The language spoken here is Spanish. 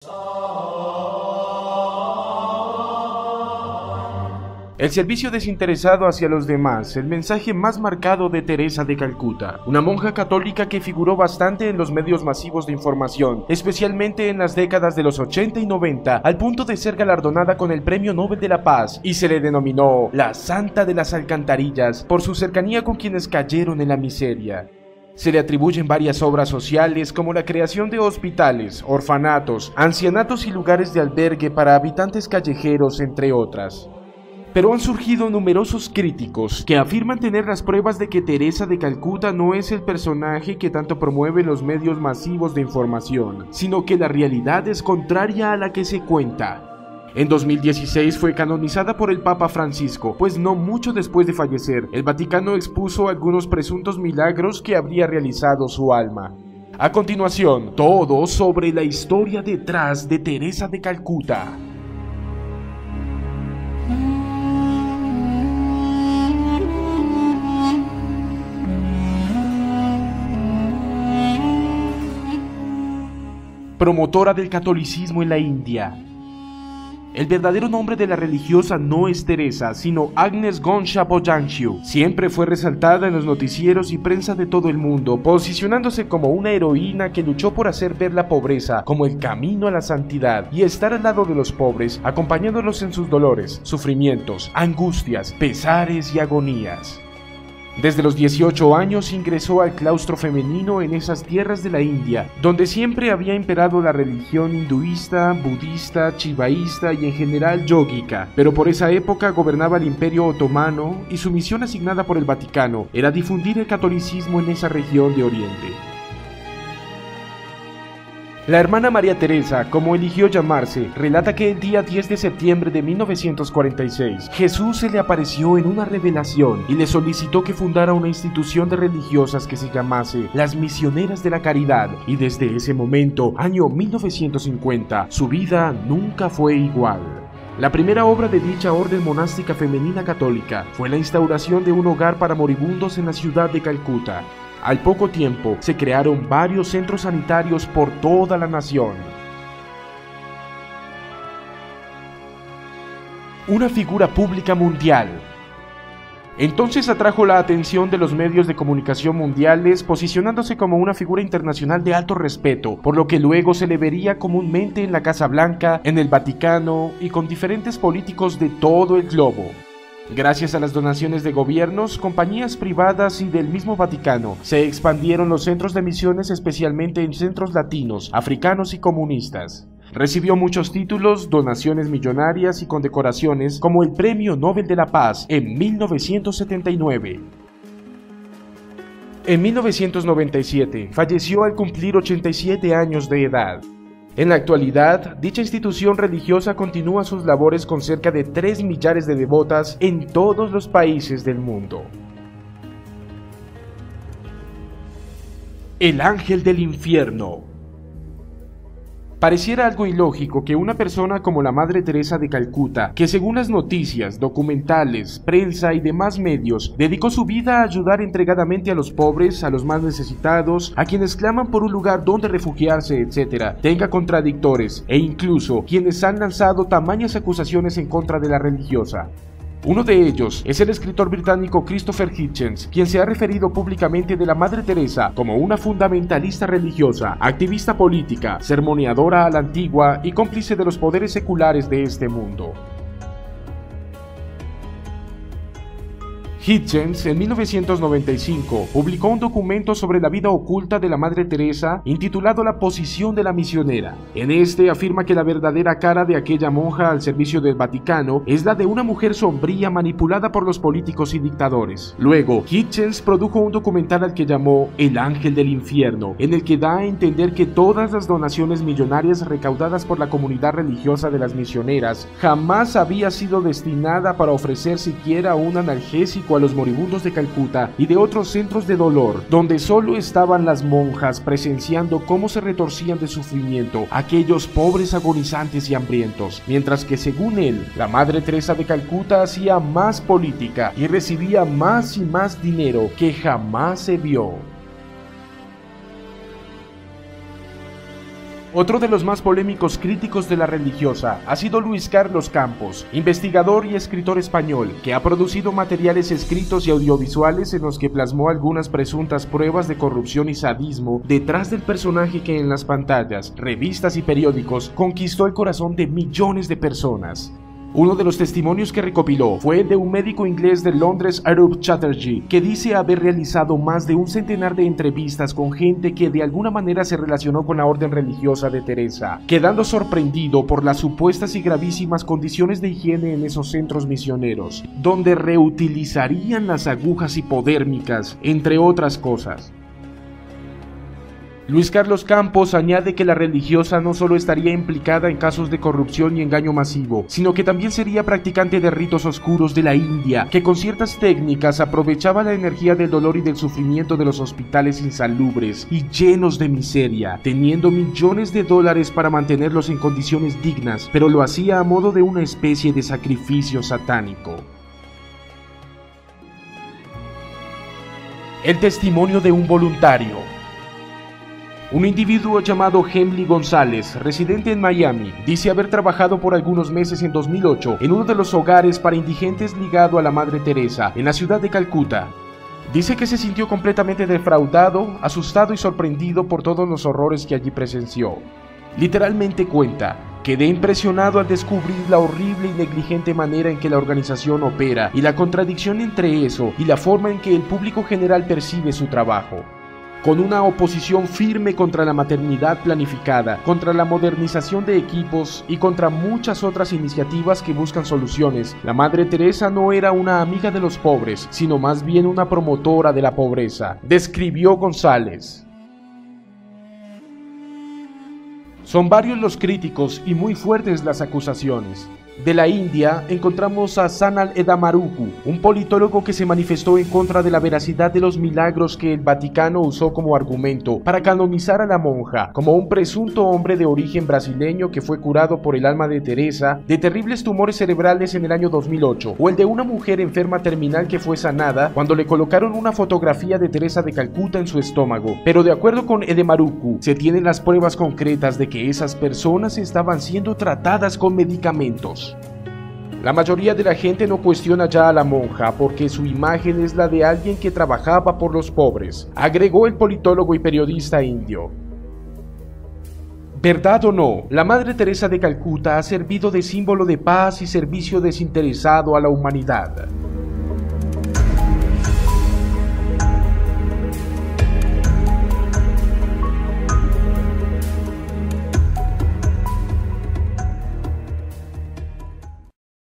El servicio desinteresado hacia los demás, el mensaje más marcado de Teresa de Calcuta, una monja católica que figuró bastante en los medios masivos de información, especialmente en las décadas de los 80 y 90, al punto de ser galardonada con el Premio Nobel de la Paz, y se le denominó la Santa de las Alcantarillas por su cercanía con quienes cayeron en la miseria. Se le atribuyen varias obras sociales como la creación de hospitales, orfanatos, ancianatos y lugares de albergue para habitantes callejeros, entre otras. Pero han surgido numerosos críticos que afirman tener las pruebas de que Teresa de Calcuta no es el personaje que tanto promueven los medios masivos de información, sino que la realidad es contraria a la que se cuenta. En 2016 fue canonizada por el Papa Francisco, pues no mucho después de fallecer, el Vaticano expuso algunos presuntos milagros que habría realizado su alma. A continuación, todo sobre la historia detrás de Teresa de Calcuta. Promotora del catolicismo en la India. El verdadero nombre de la religiosa no es Teresa, sino Agnes Gonchapoyanchu. Siempre fue resaltada en los noticieros y prensa de todo el mundo, posicionándose como una heroína que luchó por hacer ver la pobreza como el camino a la santidad y estar al lado de los pobres, acompañándolos en sus dolores, sufrimientos, angustias, pesares y agonías. Desde los 18 años ingresó al claustro femenino en esas tierras de la India, donde siempre había imperado la religión hinduista, budista, chivaísta y en general yógica, pero por esa época gobernaba el Imperio Otomano y su misión asignada por el Vaticano era difundir el catolicismo en esa región de Oriente. La hermana María Teresa, como eligió llamarse, relata que el día 10 de septiembre de 1946, Jesús se le apareció en una revelación y le solicitó que fundara una institución de religiosas que se llamase las Misioneras de la Caridad, y desde ese momento, año 1950, su vida nunca fue igual. La primera obra de dicha orden monástica femenina católica fue la instauración de un hogar para moribundos en la ciudad de Calcuta. Al poco tiempo, se crearon varios centros sanitarios por toda la nación. Una figura pública mundial. Entonces atrajo la atención de los medios de comunicación mundiales, posicionándose como una figura internacional de alto respeto, por lo que luego se le vería comúnmente en la Casa Blanca, en el Vaticano y con diferentes políticos de todo el globo. Gracias a las donaciones de gobiernos, compañías privadas y del mismo Vaticano, se expandieron los centros de misiones, especialmente en centros latinos, africanos y comunistas. Recibió muchos títulos, donaciones millonarias y condecoraciones, como el Premio Nobel de la Paz en 1979. En 1997, falleció al cumplir 87 años de edad. En la actualidad, dicha institución religiosa continúa sus labores con cerca de 3 millares de devotas en todos los países del mundo. El ángel del infierno. Pareciera algo ilógico que una persona como la Madre Teresa de Calcuta, que según las noticias, documentales, prensa y demás medios, dedicó su vida a ayudar entregadamente a los pobres, a los más necesitados, a quienes claman por un lugar donde refugiarse, etc., tenga contradictores e incluso quienes han lanzado tamañas acusaciones en contra de la religiosa. Uno de ellos es el escritor británico Christopher Hitchens, quien se ha referido públicamente de la Madre Teresa como una fundamentalista religiosa, activista política, sermoneadora a la antigua y cómplice de los poderes seculares de este mundo. Hitchens, en 1995, publicó un documento sobre la vida oculta de la Madre Teresa intitulado La posición de la misionera. En este afirma que la verdadera cara de aquella monja al servicio del Vaticano es la de una mujer sombría manipulada por los políticos y dictadores. Luego, Hitchens produjo un documental al que llamó El ángel del infierno, en el que da a entender que todas las donaciones millonarias recaudadas por la comunidad religiosa de las misioneras jamás había sido destinada para ofrecer siquiera un analgésico a los moribundos de Calcuta y de otros centros de dolor, donde solo estaban las monjas presenciando cómo se retorcían de sufrimiento aquellos pobres agonizantes y hambrientos, mientras que según él, la Madre Teresa de Calcuta hacía más política y recibía más y más dinero que jamás se vio. Otro de los más polémicos críticos de la religiosa ha sido Luis Carlos Campos, investigador y escritor español, que ha producido materiales escritos y audiovisuales en los que plasmó algunas presuntas pruebas de corrupción y sadismo detrás del personaje que en las pantallas, revistas y periódicos conquistó el corazón de millones de personas. Uno de los testimonios que recopiló fue el de un médico inglés de Londres, Arup Chatterjee, que dice haber realizado más de un centenar de entrevistas con gente que de alguna manera se relacionó con la orden religiosa de Teresa, quedando sorprendido por las supuestas y gravísimas condiciones de higiene en esos centros misioneros, donde reutilizarían las agujas hipodérmicas, entre otras cosas. Luis Carlos Campos añade que la religiosa no solo estaría implicada en casos de corrupción y engaño masivo, sino que también sería practicante de ritos oscuros de la India, que con ciertas técnicas aprovechaba la energía del dolor y del sufrimiento de los hospitales insalubres y llenos de miseria, teniendo millones de dólares para mantenerlos en condiciones dignas, pero lo hacía a modo de una especie de sacrificio satánico. El testimonio de un voluntario. Un individuo llamado Hemley González, residente en Miami, dice haber trabajado por algunos meses en 2008 en uno de los hogares para indigentes ligado a la Madre Teresa, en la ciudad de Calcuta. Dice que se sintió completamente defraudado, asustado y sorprendido por todos los horrores que allí presenció. Literalmente cuenta: quedé impresionado al descubrir la horrible y negligente manera en que la organización opera y la contradicción entre eso y la forma en que el público general percibe su trabajo. Con una oposición firme contra la maternidad planificada, contra la modernización de equipos y contra muchas otras iniciativas que buscan soluciones, la Madre Teresa no era una amiga de los pobres, sino más bien una promotora de la pobreza, describió González. Son varios los críticos y muy fuertes las acusaciones. De la India encontramos a Sanal Edamaruku, un politólogo que se manifestó en contra de la veracidad de los milagros que el Vaticano usó como argumento para canonizar a la monja como un presunto hombre de origen brasileño que fue curado por el alma de Teresa de terribles tumores cerebrales en el año 2008, o el de una mujer enferma terminal que fue sanada cuando le colocaron una fotografía de Teresa de Calcuta en su estómago. Pero de acuerdo con Edamaruku, se tienen las pruebas concretas de que esas personas estaban siendo tratadas con medicamentos. La mayoría de la gente no cuestiona ya a la monja porque su imagen es la de alguien que trabajaba por los pobres, agregó el politólogo y periodista indio. ¿Verdad o no? La Madre Teresa de Calcuta ha servido de símbolo de paz y servicio desinteresado a la humanidad.